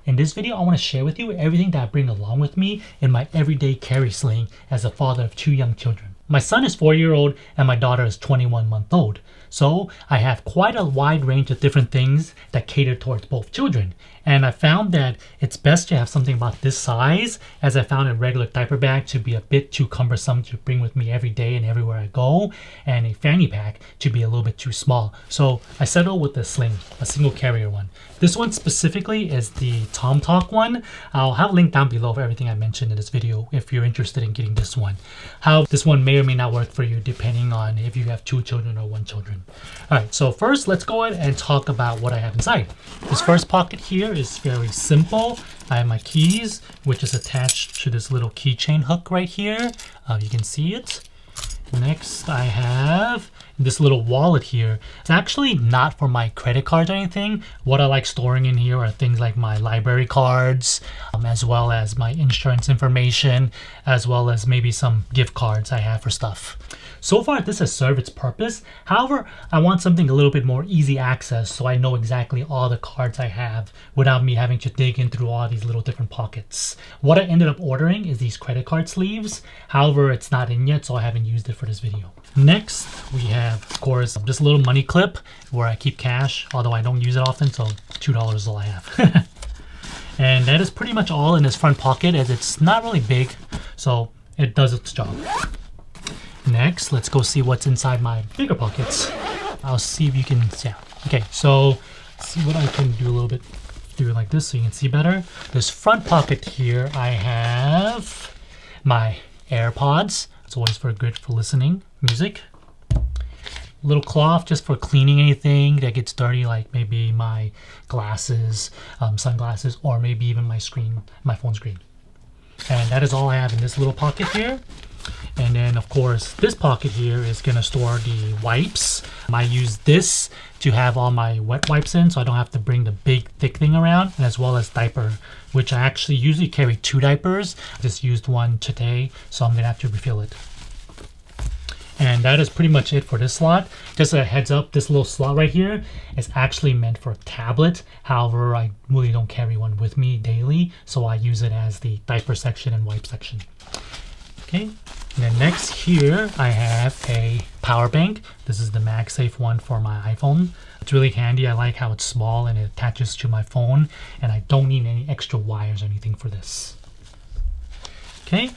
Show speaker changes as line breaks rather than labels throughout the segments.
In this video, I want to share with you everything that I bring along with me in my everyday carry sling as a father of 2 young children. My son is 4-year-old and my daughter is 21-month-old. So I have quite a wide range of different things that cater towards both children. And I found that it's best to have something about this size, as I found a regular diaper bag to be a bit too cumbersome to bring with me every day and everywhere I go, and a fanny pack to be a little bit too small. So I settled with the sling, a single carrier one. This one specifically is the Tom Talk one. I'll have a link down below for everything I mentioned in this video if you're interested in getting this one. How this one may or may not work for you depending on if you have 2 children or 1 children. Alright, so first let's go ahead and talk about what I have inside. This first pocket here is very simple. I have my keys, which is attached to this little keychain hook right here. You can see it. Next, I have this little wallet here. It's actually not for my credit cards or anything. What I like storing in here are things like my library cards, as well as my insurance information, as well as maybe some gift cards I have for stuff. So far, this has served its purpose. However, I want something a little bit more easy access so I know exactly all the cards I have without me having to dig in through all these little different pockets. What I ended up ordering is these credit card sleeves. However, it's not in yet, so I haven't used it for this video. Next, we have, of course, this little money clip where I keep cash, although I don't use it often, so $2 is all I have. And that is pretty much all in this front pocket, as it's not really big, so it does its job. Next, let's go see what's inside my bigger pockets. I'll see if you can, yeah. Okay, so see what I can do a little bit, do it like this so you can see better. This front pocket here, I have my AirPods. It's always very good for listening music. Little cloth just for cleaning anything that gets dirty, like maybe my glasses, sunglasses, or maybe even my screen, my phone screen. And that is all I have in this little pocket here. And then of course this pocket here is going to store the wipes. I use this to have all my wet wipes in so I don't have to bring the big thick thing around, and as well as diaper, which I actually usually carry 2 diapers. I just used one today, so I'm going to have to refill it. And that is pretty much it for this slot. Just a heads up, this little slot right here is actually meant for a tablet. However, I really don't carry one with me daily, so I use it as the diaper section and wipe section. Okay, and then next here I have a power bank. This is the MagSafe one for my iPhone. It's really handy. I like how it's small and it attaches to my phone, and I don't need any extra wires or anything for this. Okay,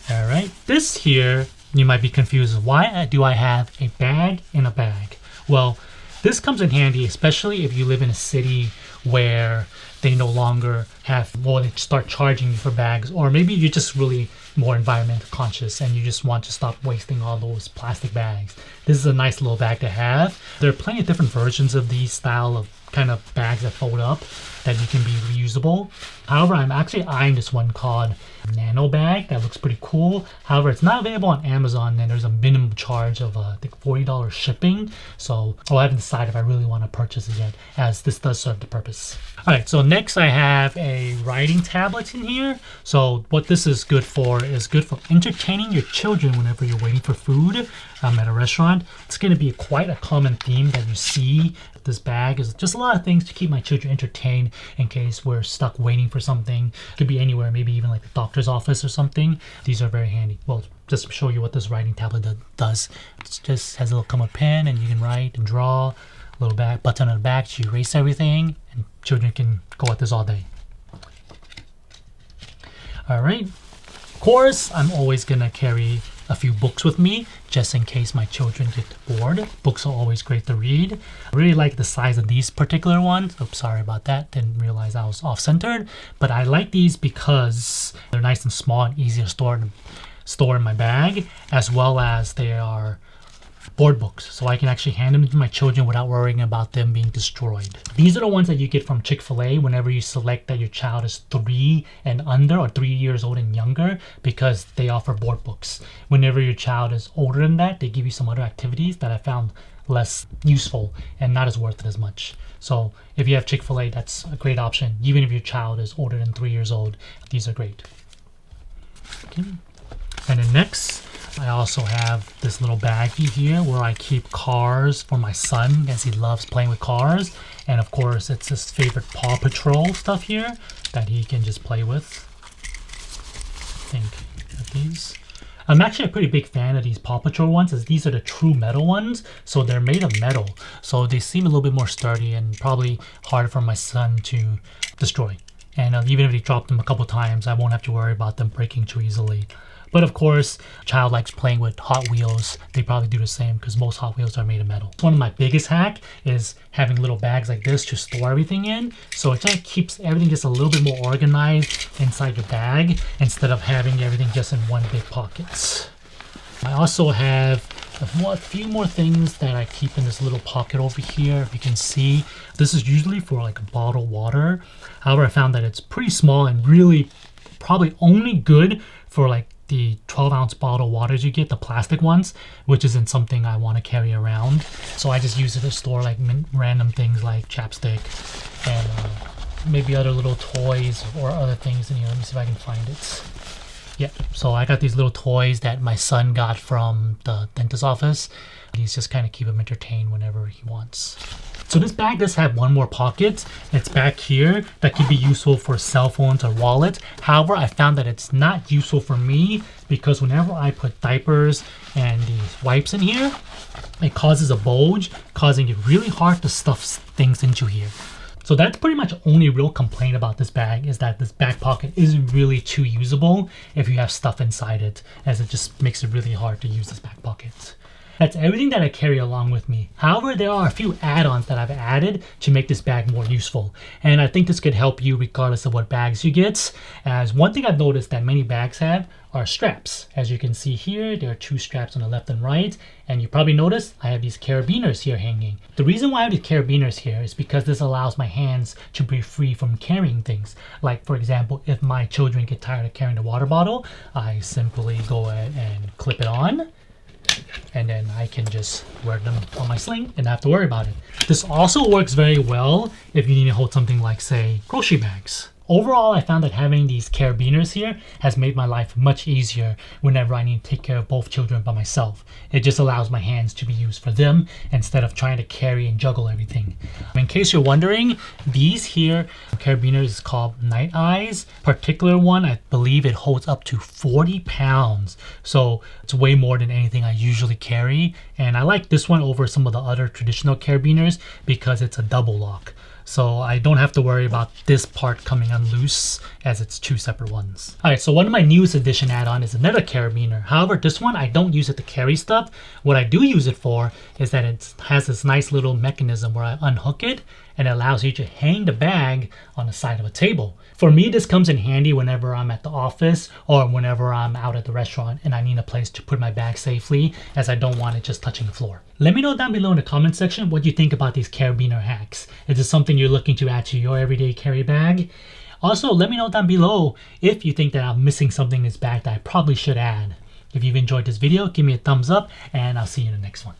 all right. This here, you might be confused. Why do I have a bag in a bag? Well, this comes in handy, especially if you live in a city where they no longer have, well, they start charging you for bags, or maybe you're just really more environmental conscious and you just want to stop wasting all those plastic bags. This is a nice little bag to have. There are plenty of different versions of these style of kind of bags that fold up that you can be reusable. However, I'm actually eyeing this one called Nano Bag that looks pretty cool. However, it's not available on Amazon, and there's a minimum charge of I think $40 shipping. So I haven't decided if I really want to purchase it yet, as this does serve the purpose. All right, so next I have a writing tablet in here. So what this is good for entertaining your children whenever you're waiting for food at a restaurant. It's going to be quite a common theme that you see. This bag is just a lot of things to keep my children entertained in case we're stuck waiting for something. It could be anywhere, maybe even like the doctor's office or something. These are very handy. Well, just to show you what this writing tablet does. It just has a little come up pen, and you can write and draw. A little back button on the back to erase everything, and children can go at this all day. All right. Of course, I'm always gonna carry a few books with me just in case my children get bored. Books are always great to read. I really like the size of these particular ones. Oops, sorry about that. Didn't realize I was off-centered. But I like these because they're nice and small and easy to store in my bag, as well as they are board books, so I can actually hand them to my children without worrying about them being destroyed. These are the ones that you get from Chick-fil-A whenever you select that your child is 3 and under, or 3 years old and younger, because they offer board books. Whenever your child is older than that, they give you some other activities that I found less useful and not as worth it as much. So if you have Chick-fil-A, that's a great option. Even if your child is older than 3 years old, these are great. Okay. And then next, I also have this little baggie here where I keep cars for my son, as he loves playing with cars. And of course, it's his favorite Paw Patrol stuff here that he can just play with. I think these. I'm actually a pretty big fan of these Paw Patrol ones, as these are the true metal ones. So they're made of metal. So they seem a little bit more sturdy and probably harder for my son to destroy. And even if he dropped them a couple times, I won't have to worry about them breaking too easily. But of course, a child likes playing with Hot Wheels. They probably do the same because most Hot Wheels are made of metal. One of my biggest hack is having little bags like this to store everything in. So it just keeps everything just a little bit more organized inside your bag instead of having everything just in one big pocket. I also have a few more things that I keep in this little pocket over here. If you can see, this is usually for like a bottled water. However, I found that it's pretty small and really probably only good for like the 12-ounce bottled waters you get, the plastic ones, which isn't something I want to carry around. So I just use it to store like random things like chapstick and maybe other little toys or other things in here. Let me see if I can find it. Yeah, so I got these little toys that my son got from the dentist's office. He's just kind of keep him entertained whenever he wants. So this bag does have one more pocket. It's back here that could be useful for cell phones or wallet. However, I found that it's not useful for me because whenever I put diapers and these wipes in here, it causes a bulge, causing it really hard to stuff things into here. So that's pretty much the only real complaint about this bag, is that this back pocket isn't really too usable if you have stuff inside it, as it just makes it really hard to use this back pocket. That's everything that I carry along with me. However, there are a few add-ons that I've added to make this bag more useful. And I think this could help you regardless of what bags you get. As one thing I've noticed that many bags have are straps. As you can see here, there are two straps on the left and right. And you probably noticed I have these carabiners here hanging. The reason why I have these carabiners here is because this allows my hands to be free from carrying things. Like for example, if my children get tired of carrying the water bottle, I simply go ahead and clip it on. And then I can just wear them on my sling and not have to worry about it. This also works very well if you need to hold something like, say, grocery bags. Overall, I found that having these carabiners here has made my life much easier whenever I need to take care of both children by myself. It just allows my hands to be used for them instead of trying to carry and juggle everything. In case you're wondering, these here carabiners is called Night Eyes. Particular one, I believe it holds up to 40 pounds. So it's way more than anything I usually carry. And I like this one over some of the other traditional carabiners because it's a double lock. So I don't have to worry about this part coming unloose, as it's two separate ones. Alright, so one of my newest edition add-on is another carabiner. However, this one I don't use it to carry stuff. What I do use it for is that it has this nice little mechanism where I unhook it and it allows you to hang the bag on the side of a table. For me, this comes in handy whenever I'm at the office or whenever I'm out at the restaurant and I need a place to put my bag safely, as I don't want it just touching the floor. Let me know down below in the comment section what you think about these carabiner hacks. Is this something you're looking to add to your everyday carry bag? Also, let me know down below if you think that I'm missing something in this bag that I probably should add. If you've enjoyed this video, give me a thumbs up and I'll see you in the next one.